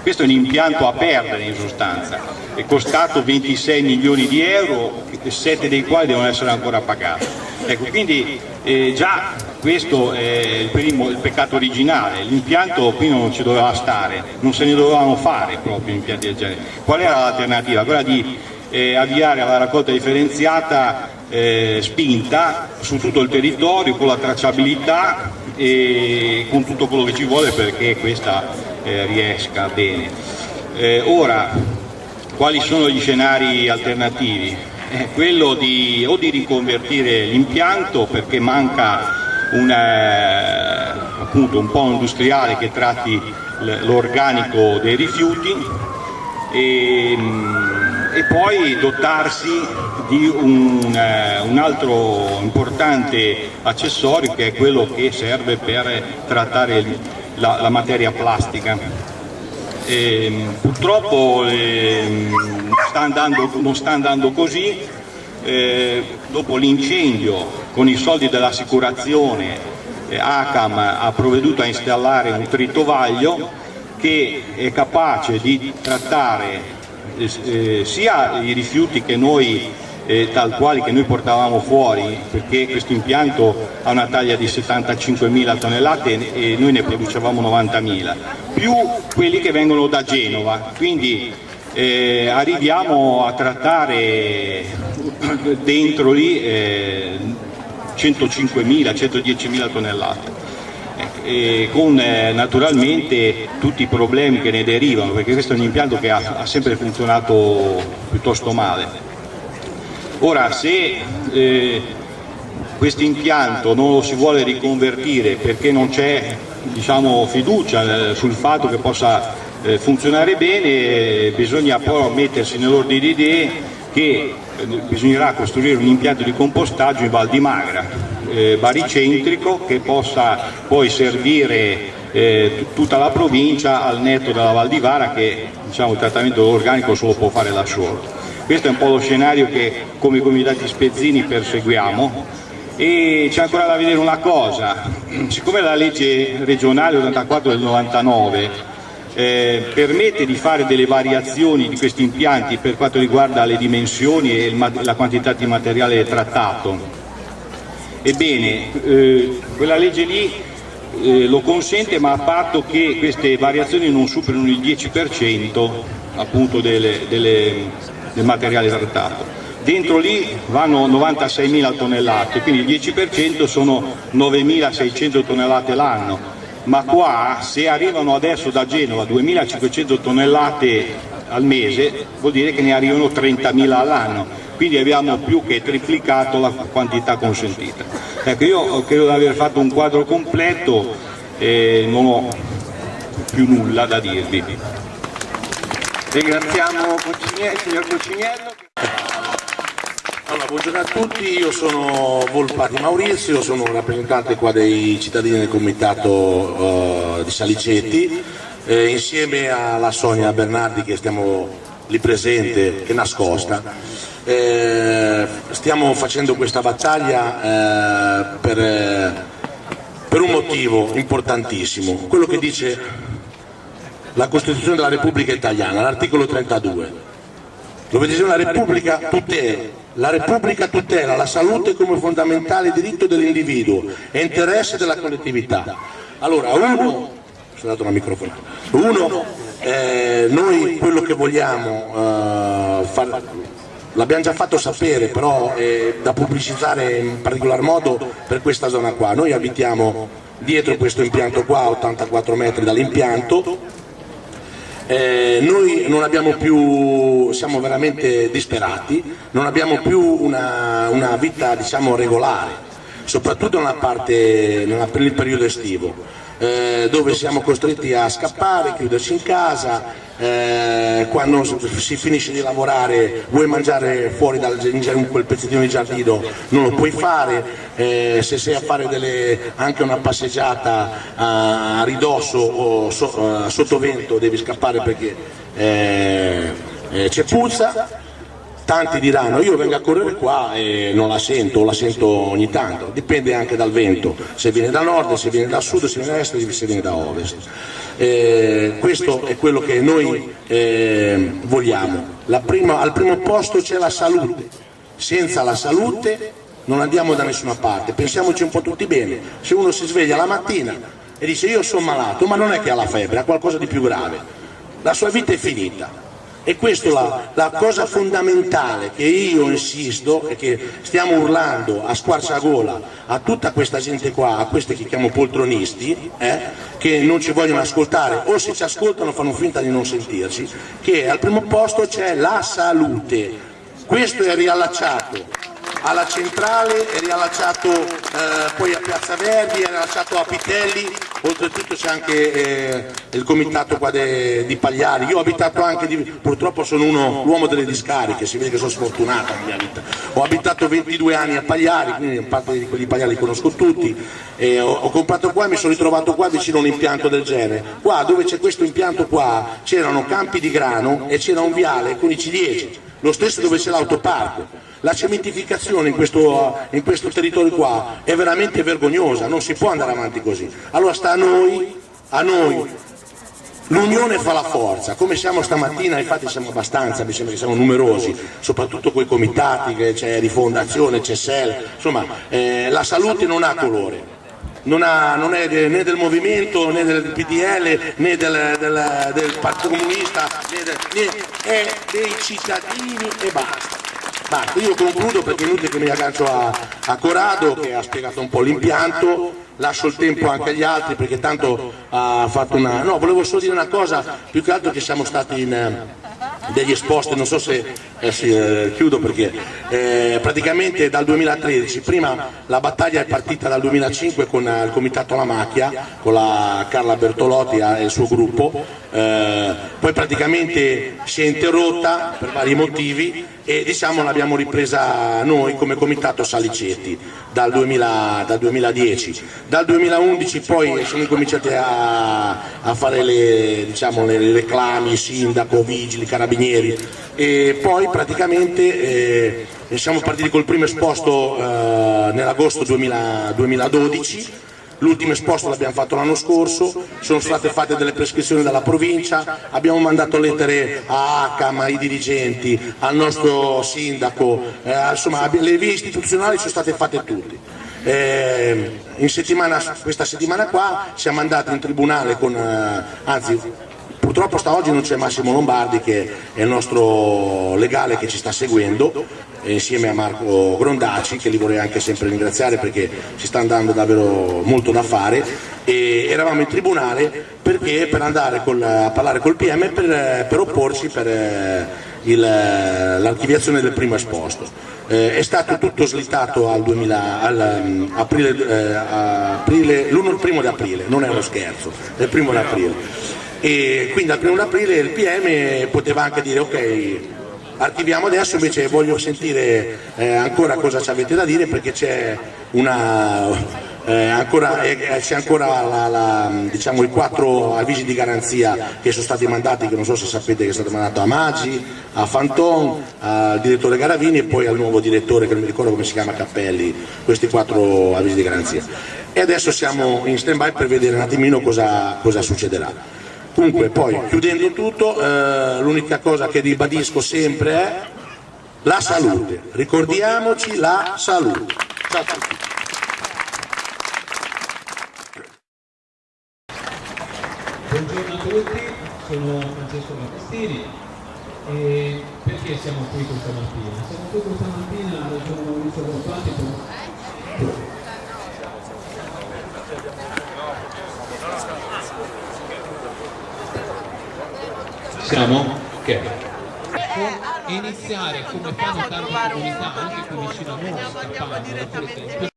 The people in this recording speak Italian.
Questo è un impianto a perdere in sostanza, è costato 26 milioni di euro, 7 dei quali devono essere ancora pagati. Ecco, quindi già questo è il peccato originale, l'impianto qui non ci doveva stare, non se ne dovevano fare proprio impianti del genere. Qual era l'alternativa? Quella di avviare alla raccolta differenziata spinta su tutto il territorio con la tracciabilità e con tutto quello che ci vuole perché questa riesca bene. Ora, quali sono gli scenari alternativi? Quello di riconvertire l'impianto perché manca appunto un polo industriale che tratti l'organico dei rifiuti e poi dotarsi di un altro importante accessorio che è quello che serve per trattare la materia plastica. Purtroppo non sta andando così. Dopo l'incendio, con i soldi dell'assicurazione, ACAM ha provveduto a installare un tritovaglio che è capace di trattare sia i rifiuti che noi tal quali che noi portavamo fuori, perché questo impianto ha una taglia di 75.000 tonnellate e noi ne producevamo 90.000, più quelli che vengono da Genova, quindi arriviamo a trattare dentro lì 105.000, 110.000 tonnellate. Con naturalmente tutti i problemi che ne derivano, perché questo è un impianto che ha sempre funzionato piuttosto male. Ora, se questo impianto non lo si vuole riconvertire perché non c'è, diciamo, fiducia sul fatto che possa funzionare bene, bisogna poi mettersi nell'ordine di idee che bisognerà costruire un impianto di compostaggio in Val di Magra, baricentrico, che possa poi servire tutta la provincia al netto della Val di Vara, che, diciamo, il trattamento dell'organico solo può fare da solo. Questo è un po' lo scenario che come Comitati Spezzini perseguiamo. E c'è ancora da vedere una cosa: siccome la legge regionale 84 del 99 permette di fare delle variazioni di questi impianti per quanto riguarda le dimensioni e la quantità di materiale trattato, ebbene quella legge lì lo consente, ma a patto che queste variazioni non superino il 10% appunto del materiale trattato. Dentro lì vanno 96.000 tonnellate, quindi il 10% sono 9.600 tonnellate l'anno. Ma qua, se arrivano adesso da Genova 2.500 tonnellate al mese, vuol dire che ne arrivano 30.000 all'anno, quindi abbiamo più che triplicato la quantità consentita. Ecco, io credo di aver fatto un quadro completo e non ho più nulla da dirvi. Ringraziamo signor Cuciniello. Allora, buongiorno a tutti, io sono Volpati Maurizio, sono un rappresentante qua dei cittadini del comitato di Salicetti, insieme alla Sonia Bernardi, che stiamo lì presente, che è nascosta. Stiamo facendo questa battaglia per un motivo importantissimo, quello che dice la Costituzione della Repubblica Italiana, l'articolo 32, dove dice la Repubblica tutela la salute come fondamentale diritto dell'individuo e interesse della collettività. Allora, noi quello che vogliamo l'abbiamo già fatto sapere, però è da pubblicizzare in particolar modo per questa zona qua. Noi abitiamo dietro questo impianto qua, 84 metri dall'impianto. Noi non abbiamo più, siamo veramente disperati, non abbiamo più una vita, diciamo, regolare, soprattutto per il periodo estivo, dove siamo costretti a scappare, chiuderci in casa. Quando si finisce di lavorare vuoi mangiare fuori in quel pezzettino di giardino, non lo puoi fare, se sei a fare anche una passeggiata a ridosso o sotto vento devi scappare perché c'è puzza. Tanti diranno io vengo a correre qua e non la sento, o la sento ogni tanto, dipende anche dal vento, se viene da nord, se viene da sud, se viene da est, se viene da ovest. Questo è quello che noi vogliamo. Al primo posto c'è la salute, senza la salute non andiamo da nessuna parte. Pensiamoci un po' tutti bene, se uno si sveglia la mattina e dice io sono malato, ma non è che ha la febbre, ha qualcosa di più grave, la sua vita è finita. E questa è la cosa fondamentale che io insisto e che stiamo urlando a squarciagola a tutta questa gente qua, a questi che chiamo poltronisti, che non ci vogliono ascoltare, o se ci ascoltano fanno finta di non sentirci, che al primo posto c'è la salute. Questo è riallacciato alla centrale, è riallacciato poi a Piazza Verdi, è riallacciato a Pitelli, oltretutto c'è anche il comitato qua di Pagliari. Io ho abitato anche, purtroppo sono l'uomo delle discariche, si vede che sono sfortunato nella mia vita. Ho abitato 22 anni a Pagliari, quindi parte di quelli Pagliari li conosco tutti, e ho comprato qua e mi sono ritrovato qua vicino a un impianto del genere. Qua dove c'è questo impianto qua c'erano campi di grano e c'era un viale con i ciliegi, lo stesso dove c'è l'autoparco. La cementificazione in questo territorio qua è veramente vergognosa, non si può andare avanti così. Allora sta a noi, l'unione fa la forza, come siamo stamattina, infatti siamo abbastanza, mi sembra che siamo numerosi, soprattutto coi comitati, che c'è Rifondazione, c'è SEL, insomma la salute non ha colore. Non è né del movimento, né del PDL, né del Partito Comunista, è dei cittadini e basta. Io concludo perché è inutile che mi aggancio a Corrado che ha spiegato un po' l'impianto, lascio il tempo anche agli altri perché tanto ha fatto una... No, volevo solo dire una cosa, più che altro che siamo stati in degli esposti, non so se chiudo perché praticamente dal 2013, prima la battaglia è partita dal 2005 con il comitato La Macchia, con la Carla Bertolotti e il suo gruppo, poi praticamente si è interrotta per vari motivi e diciamo l'abbiamo ripresa noi come comitato Salicetti dal 2010. Dal 2011 poi siamo incominciati a fare le reclami, sindaco, vigili, carabinieri e poi praticamente siamo partiti col primo esposto nell'agosto 2012. L'ultimo esposto l'abbiamo fatto l'anno scorso, sono state fatte delle prescrizioni dalla provincia, abbiamo mandato lettere a ACAM, ai dirigenti, al nostro sindaco, insomma le vie istituzionali sono state fatte tutte. Questa settimana qua siamo andati in tribunale anzi purtroppo oggi non c'è Massimo Lombardi che è il nostro legale che ci sta seguendo, insieme a Marco Grondaci che li vorrei anche sempre ringraziare perché ci sta andando davvero molto da fare, e eravamo in tribunale per andare a parlare col PM per opporci per l'archiviazione del primo esposto. È stato tutto slittato l'1 di aprile, non è uno scherzo, è il 1 di aprile. E quindi al 1 aprile il PM poteva anche dire ok, archiviamo adesso, invece voglio sentire ancora cosa ci avete da dire perché c'è ancora diciamo i 4 avvisi di garanzia che sono stati mandati, che non so se sapete che è stato mandato a Maggi, a Fanton, al direttore Garavini e poi al nuovo direttore che non mi ricordo come si chiama, Cappelli, questi 4 avvisi di garanzia. E adesso siamo in stand by per vedere un attimino cosa succederà. Comunque poi chiudendo tutto, l'unica cosa che ribadisco sempre è la salute, ricordiamoci la salute. Ciao a tutti. Buongiorno a tutti, sono Francesco Battistini e perché siamo qui questa mattina? Siamo qui questa mattina alla ragione Maurizio Volpati Siamo? Ok. Iniziare come fanno tante comunità, anche qui vicino a noi, Campania,